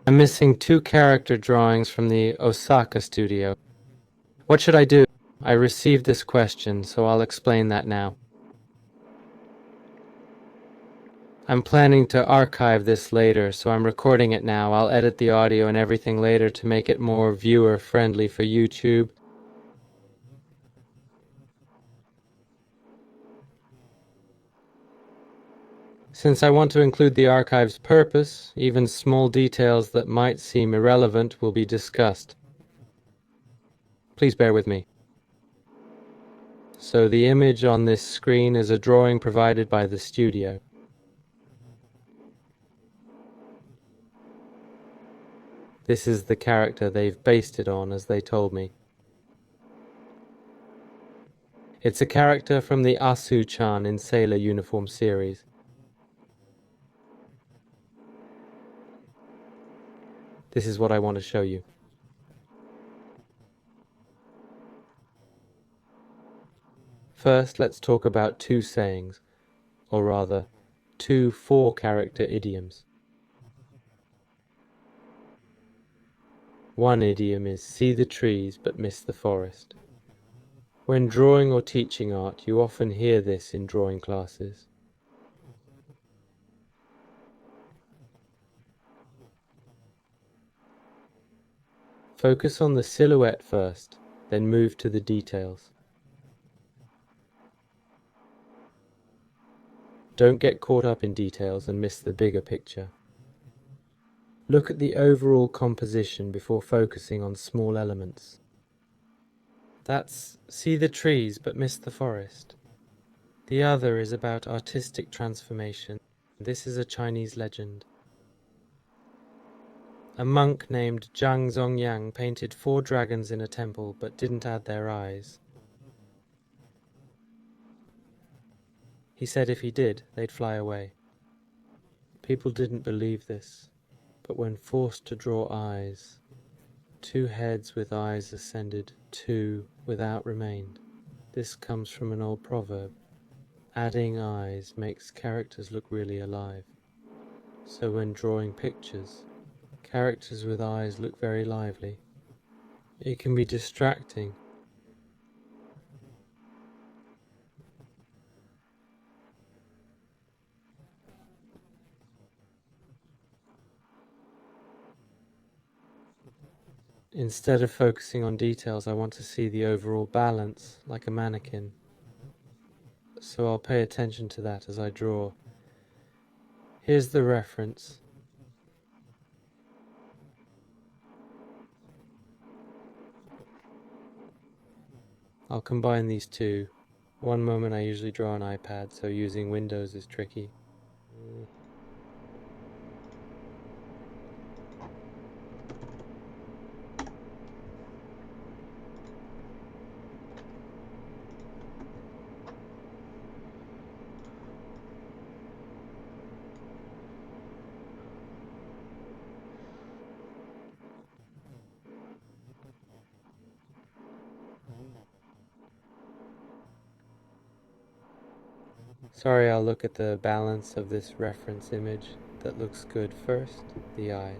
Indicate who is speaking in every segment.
Speaker 1: I'm missing 2 character drawings from the Osaka studio. What should I do? I received this question, so I'll explain that now. I'm planning to archive this later, so I'm recording it now. I'll edit the audio and everything later to make it more viewer-friendly for YouTube. Since I want to include the archive's purpose, even small details that might seem irrelevant will be discussed. Please bear with me. So the image on this screen is a drawing provided by the studio. This is the character they've based it on, as they told me. It's a character from the Asu-chan in Sailor Uniform series. This is what I want to show you. First, let's talk about 2 sayings, or rather, 2 4-character idioms. One idiom is see the trees but miss the forest. When drawing or teaching art, you often hear this in drawing classes. Focus on the silhouette first, then move to the details. Don't get caught up in details and miss the bigger picture. Look at the overall composition before focusing on small elements. That's see the trees but miss the forest. The other is about artistic transformation. This is a Chinese legend. A monk named Zhang Zongyang painted 4 dragons in a temple but didn't add their eyes. He said if he did, they'd fly away. People didn't believe this, but when forced to draw eyes, 2 heads with eyes ascended, 2 without remained. This comes from an old proverb. Adding eyes makes characters look really alive. So when drawing pictures, characters with eyes look very lively. It can be distracting. Instead of focusing on details, I want to see the overall balance, like a mannequin. So I'll pay attention to that as I draw. Here's the reference. I'll combine these 2. One moment I usually draw on iPad, so using Windows is tricky. Sorry, I'll look at the balance of this reference image that looks good first, the eyes.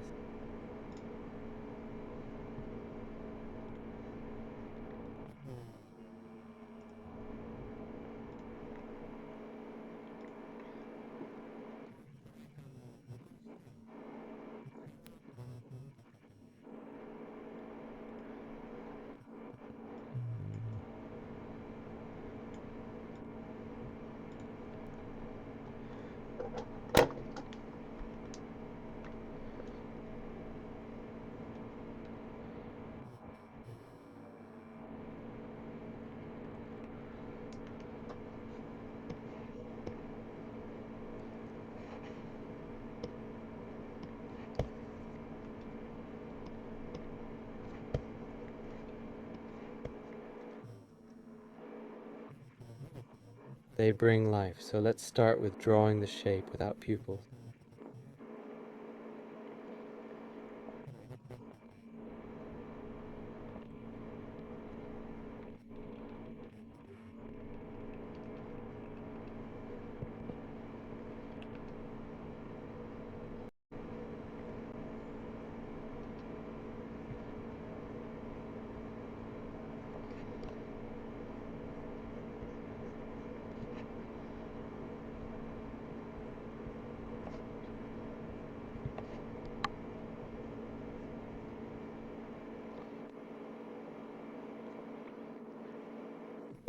Speaker 1: They bring life, so let's start with drawing the shape without pupils.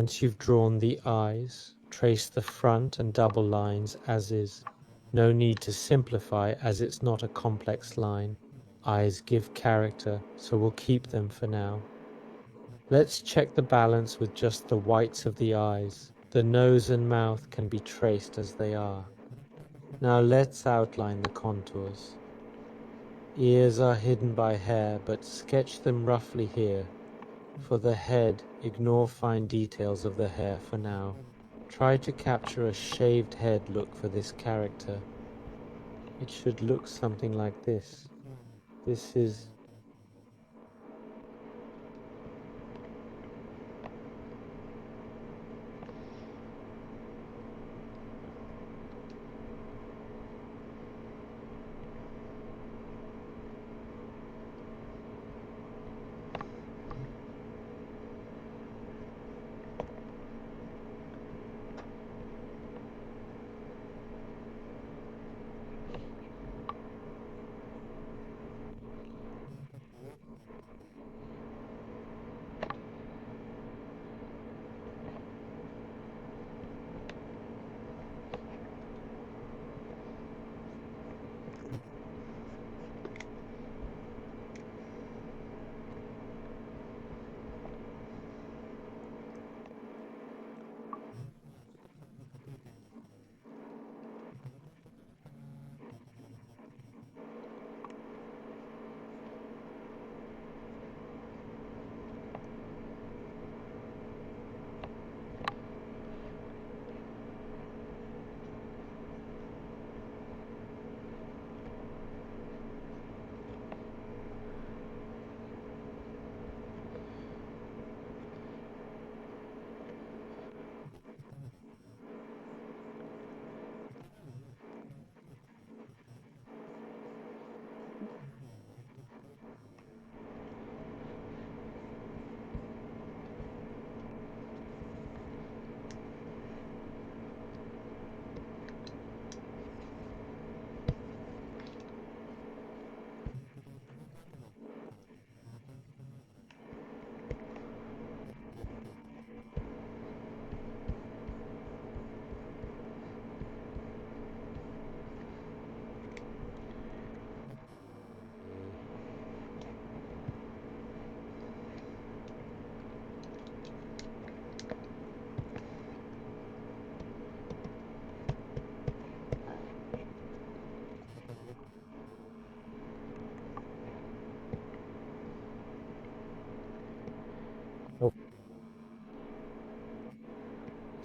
Speaker 1: Once you've drawn the eyes, trace the front and double lines as is. No need to simplify as it's not a complex line. Eyes give character, so we'll keep them for now. Let's check the balance with just the whites of the eyes. The nose and mouth can be traced as they are. Now let's outline the contours. Ears are hidden by hair, but sketch them roughly here. For the head, ignore fine details of the hair for now. Try to capture a shaved head look for this character. It should look something like this. This is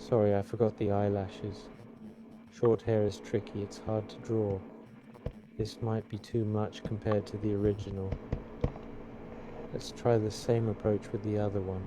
Speaker 1: Sorry, I forgot the eyelashes. Short hair is tricky, it's hard to draw. This might be too much compared to the original. Let's try the same approach with the other one.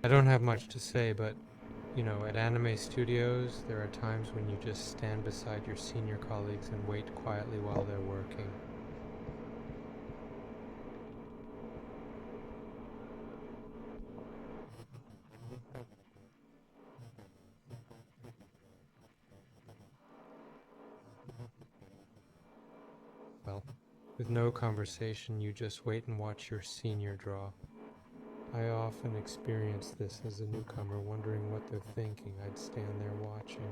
Speaker 1: I don't have much to say, but, you know, at anime studios, there are times when you just stand beside your senior colleagues and wait quietly while they're working. Well, with no conversation, you just wait and watch your senior draw. I often experience this as a newcomer, wondering what they're thinking. I'd stand there watching.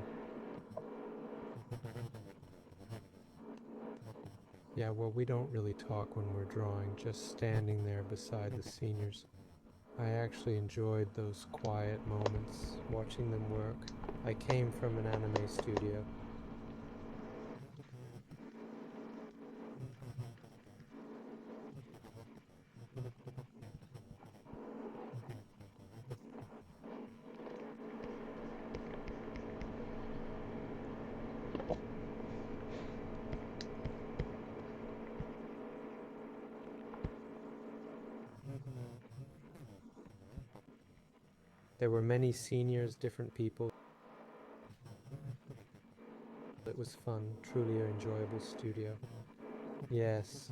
Speaker 1: Yeah, well, we don't really talk when we're drawing, just standing there beside the seniors. I actually enjoyed those quiet moments, watching them work. I came from an anime studio. There were many seniors, different people. It was fun, truly an enjoyable studio. Yes,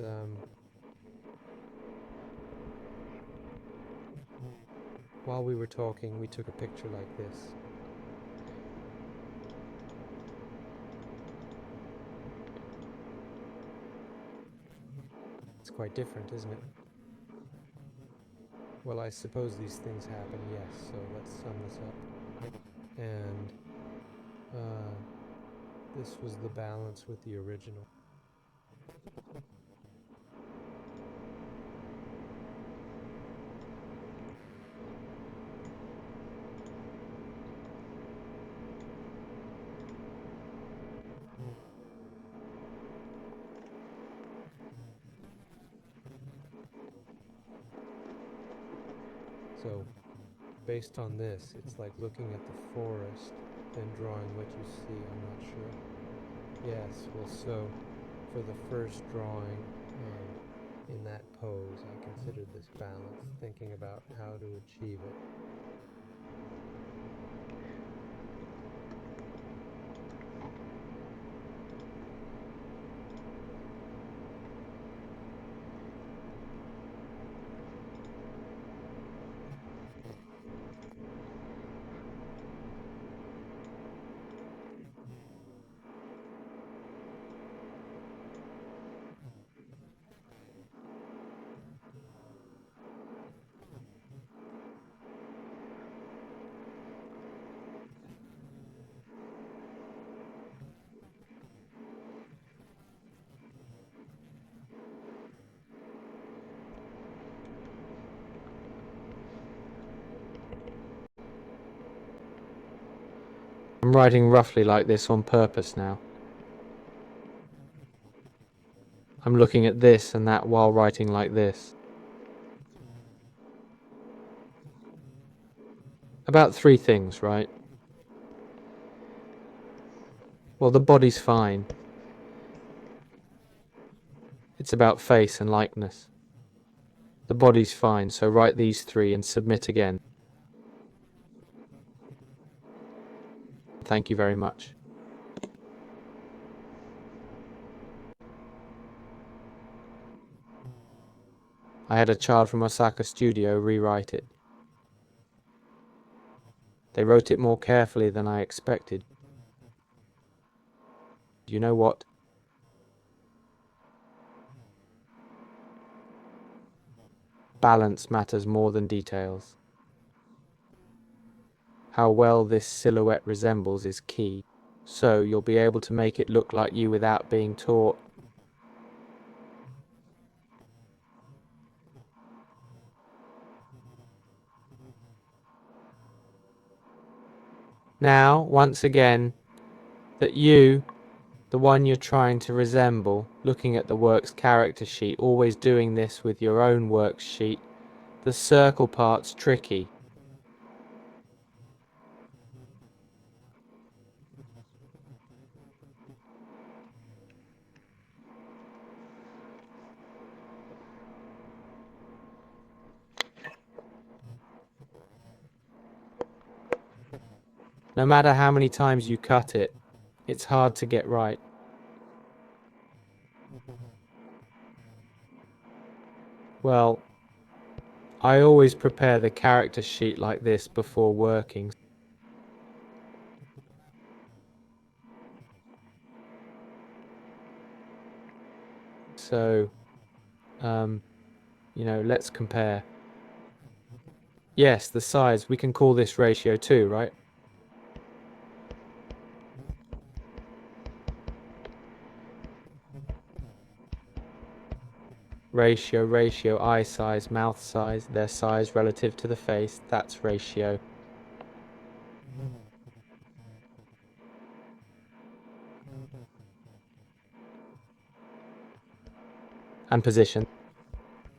Speaker 1: while we were talking, we took a picture like this. It's quite different, isn't it? Well, I suppose these things happen, yes, so let's sum this up. And this was the balance with the original. So, based on this, it's like looking at the forest, then drawing what you see, I'm not sure. Yes, well, so, for the first drawing, in that pose, I considered this balance, thinking about how to achieve it. I'm writing roughly like this on purpose now. I'm looking at this and that while writing like this. About 3 things, right? Well, the body's fine. It's about face and likeness. The body's fine, so write these 3 and submit again. Thank you very much. I had a child from Osaka studio rewrite it. They wrote it more carefully than I expected. You know what? Balance matters more than details. How well this silhouette resembles is key, so you'll be able to make it look like you without being taught. Now, once again, that you, the one you're trying to resemble, looking at the work's character sheet, always doing this with your own work sheet, the circle part's tricky. No matter how many times you cut it, it's hard to get right. Well, I always prepare the character sheet like this before working. So, you know, let's compare. Yes, the size, we can call this ratio 2, right? Ratio, eye size, mouth size, their size relative to the face, that's ratio. And position,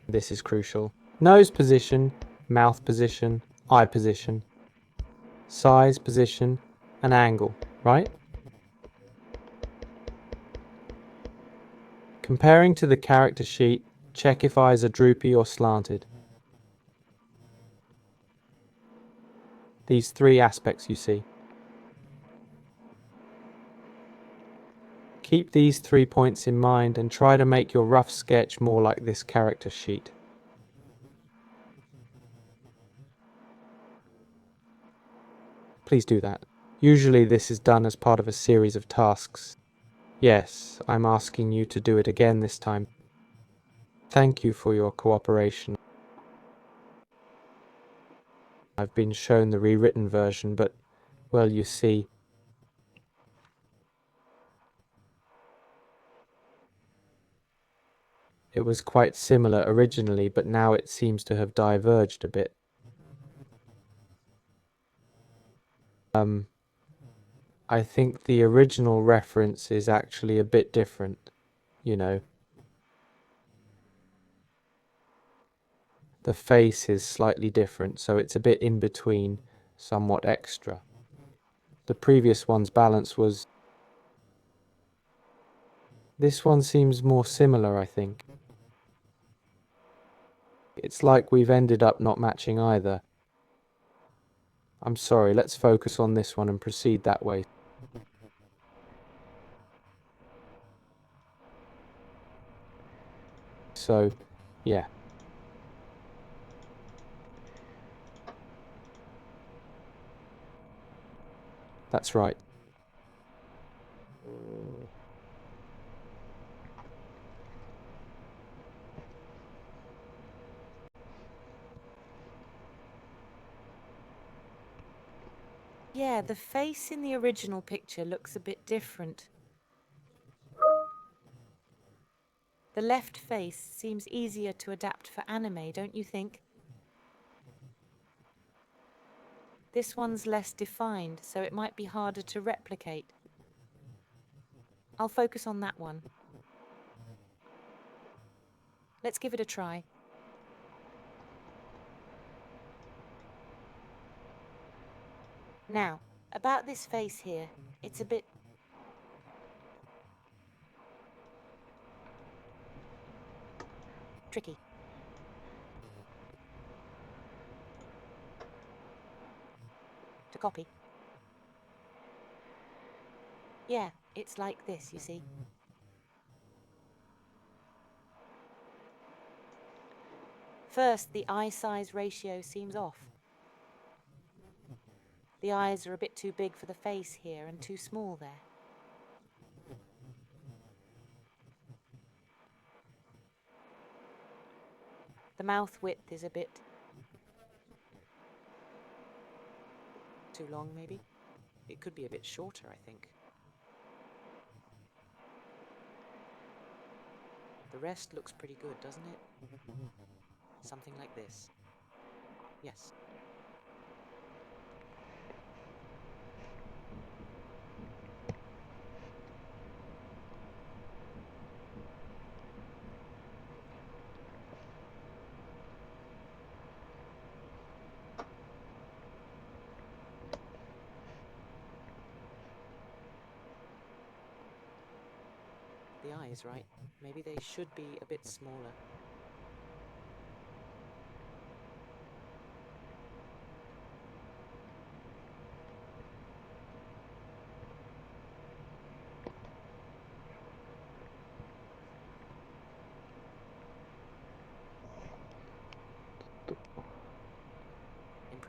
Speaker 1: this is crucial. Nose position, mouth position, eye position, size, position, and angle, right? Comparing to the character sheet, check if eyes are droopy or slanted. These 3 aspects you see. Keep these 3 points in mind and try to make your rough sketch more like this character sheet. Please do that. Usually this is done as part of a series of tasks. Yes, I'm asking you to do it again this time. Thank you for your cooperation. I've been shown the rewritten version, but, well, you see, it was quite similar originally, but now it seems to have diverged a bit. I think the original reference is actually a bit different, you know. The face is slightly different, so it's a bit in between, somewhat extra. The previous one's balance was... This one seems more similar, I think. It's like we've ended up not matching either. I'm sorry, let's focus on this one and proceed that way. So, yeah. That's right.
Speaker 2: Yeah, the face in the original picture looks a bit different. The left face seems easier to adapt for anime, don't you think? This one's less defined, so it might be harder to replicate. I'll focus on that one. Let's give it a try. Now, about this face here, it's a bit... tricky. To copy. Yeah, it's like this, you see. First, the eye size ratio seems off. The eyes are a bit too big for the face here and too small there. The mouth width is a bit too long, maybe. It could be a bit shorter, I think. The rest looks pretty good, doesn't it? Something like this. Yes. The eyes, right? Maybe they should be a bit smaller.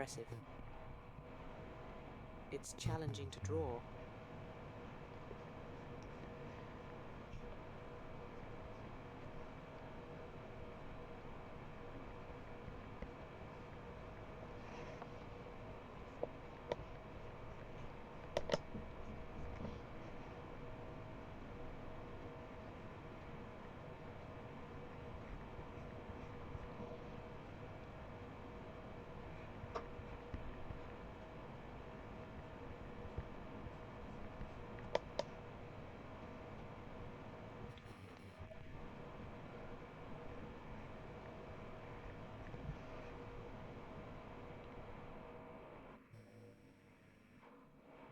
Speaker 2: impressive. It's challenging to draw.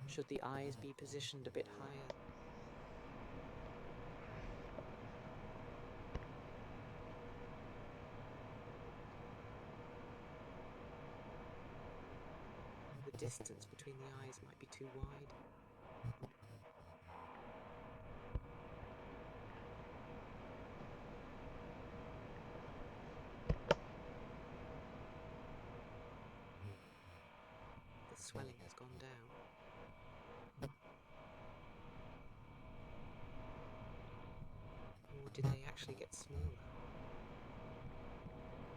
Speaker 2: Should the eyes be positioned a bit higher? The distance between the eyes might be too wide. The swelling has gone down. Or did they actually get smaller?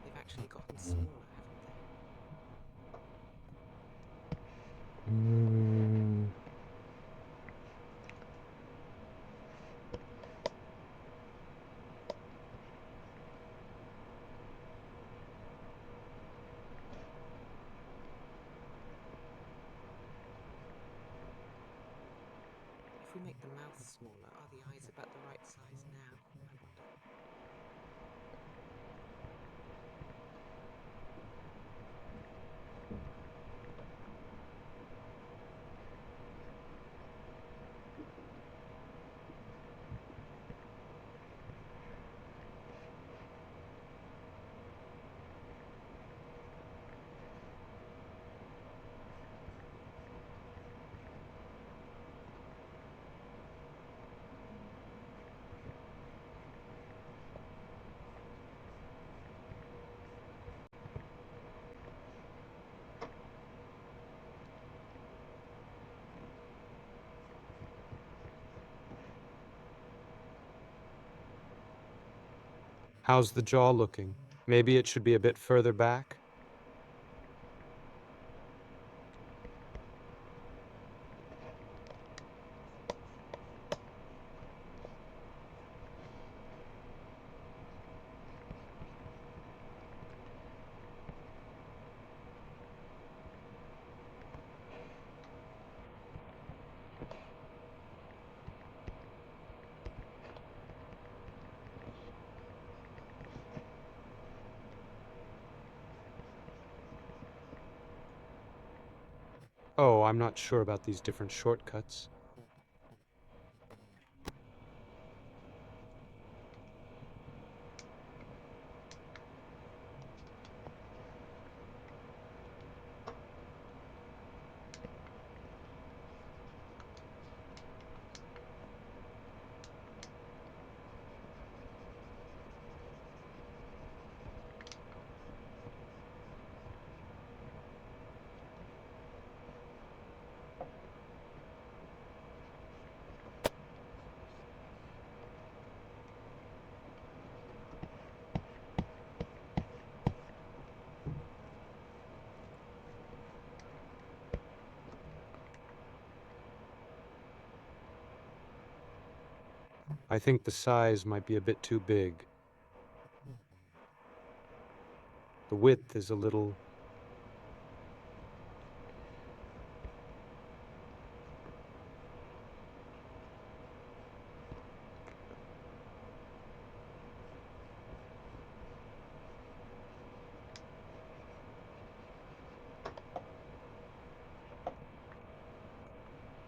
Speaker 2: They've actually gotten smaller, haven't they? If we make the mouth smaller, are the eyes about the right size now? I wonder.
Speaker 1: How's the jaw looking? Maybe it should be a bit further back? Oh, I'm not sure about these different shortcuts. I think the size might be a bit too big. The width is a little...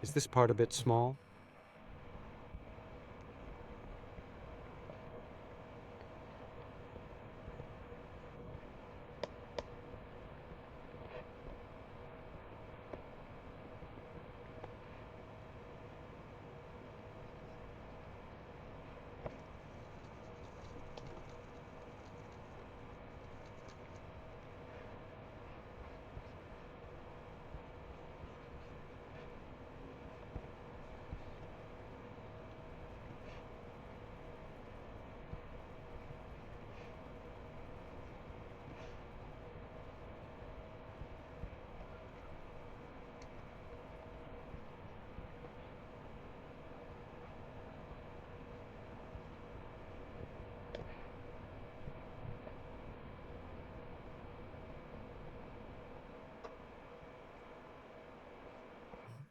Speaker 1: Is this part a bit small?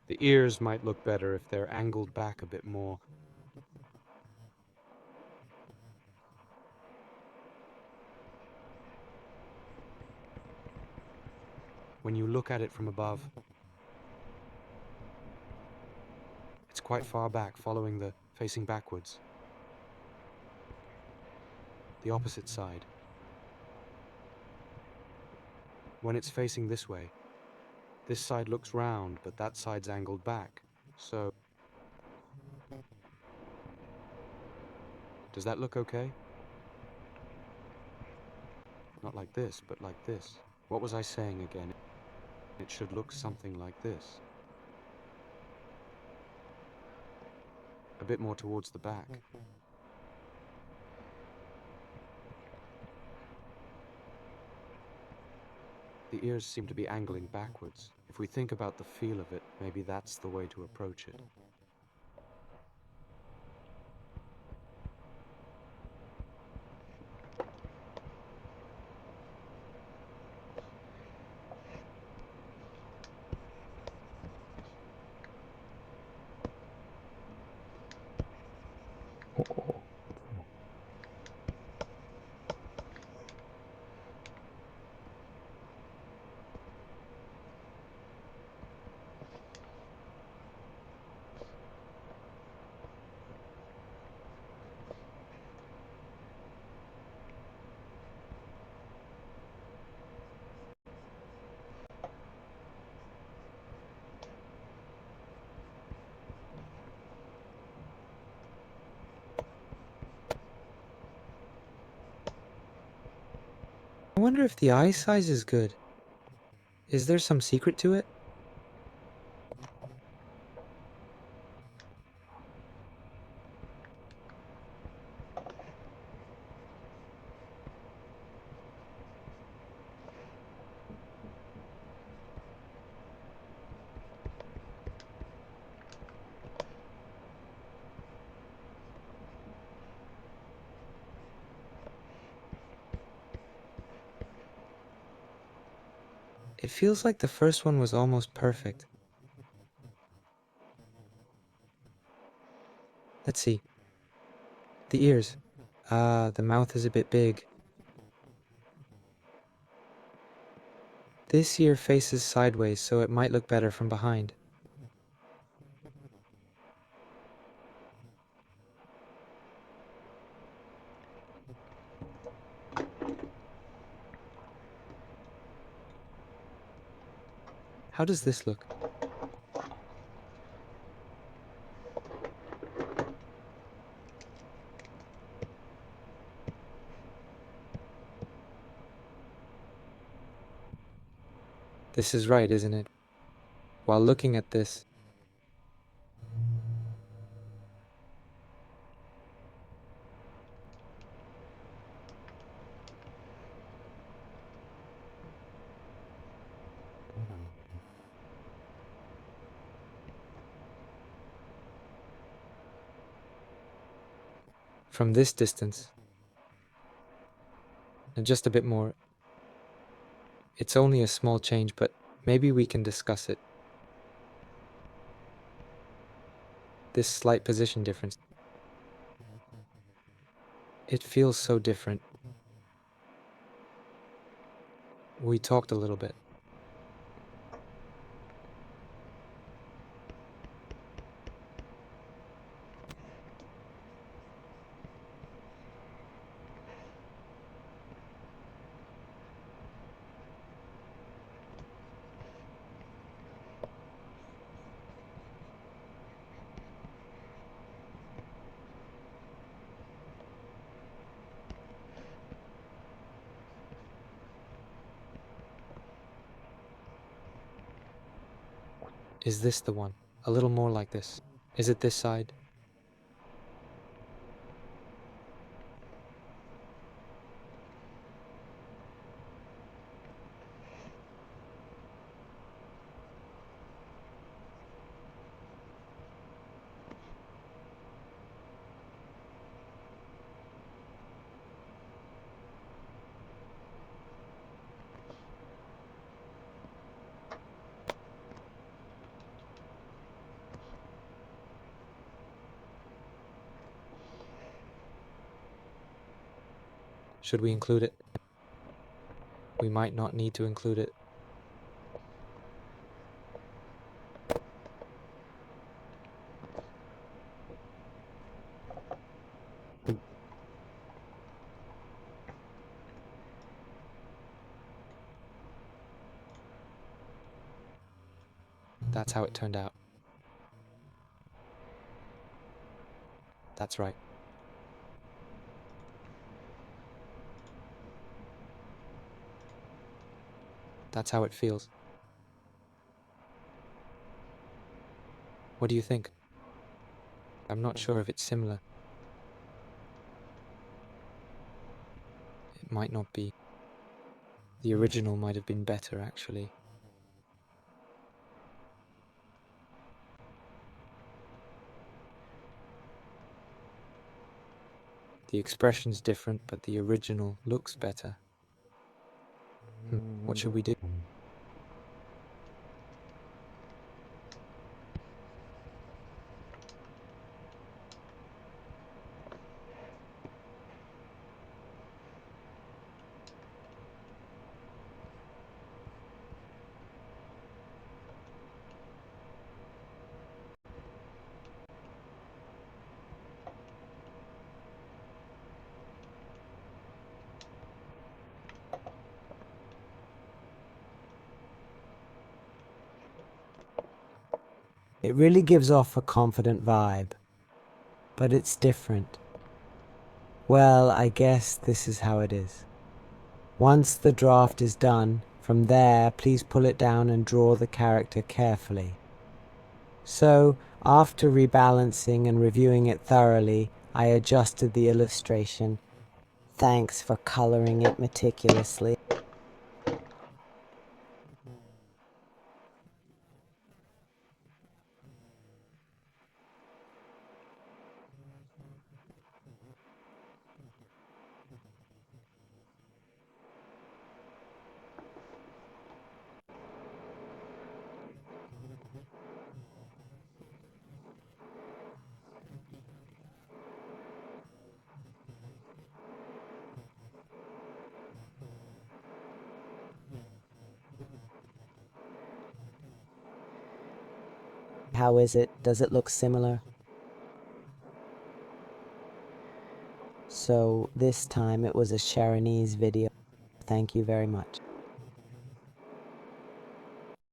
Speaker 3: The ears might look better if they're angled back a bit more. When you look at it from above, it's quite far back, following the facing backwards. The opposite side. When it's facing this way, this side looks round, but that side's angled back. So, does that look okay? Not like this, but like this. What was I saying again? It should look something like this. A bit more towards the back. The ears seem to be angling backwards. If we think about the feel of it, maybe that's the way to approach it.
Speaker 1: I wonder if the eye size is good. Is there some secret to it? It feels like the first one was almost perfect. Let's see. The ears. The mouth is a bit big. This ear faces sideways, so it might look better from behind. How does this look? This is right, isn't it? While looking at this, from this distance, and just a bit more, it's only a small change, but maybe we can discuss it. This slight position difference. It feels so different. We talked a little bit. Is this the one? A little more like this. Is it this side? Should we include it? We might not need to include it. That's how it turned out. That's right. That's how it feels. What do you think? I'm not sure if it's similar. It might not be. The original might have been better, actually. The expression's different, but the original looks better. What should we do?
Speaker 4: It really gives off a confident vibe, but it's different. Well, I guess this is how it is. Once the draft is done, from there, please pull it down and draw the character carefully. So, after rebalancing and reviewing it thoroughly, I adjusted the illustration. Thanks for coloring it meticulously. How is it? Does it look similar? So this time it was a Sharonese video. Thank you very much.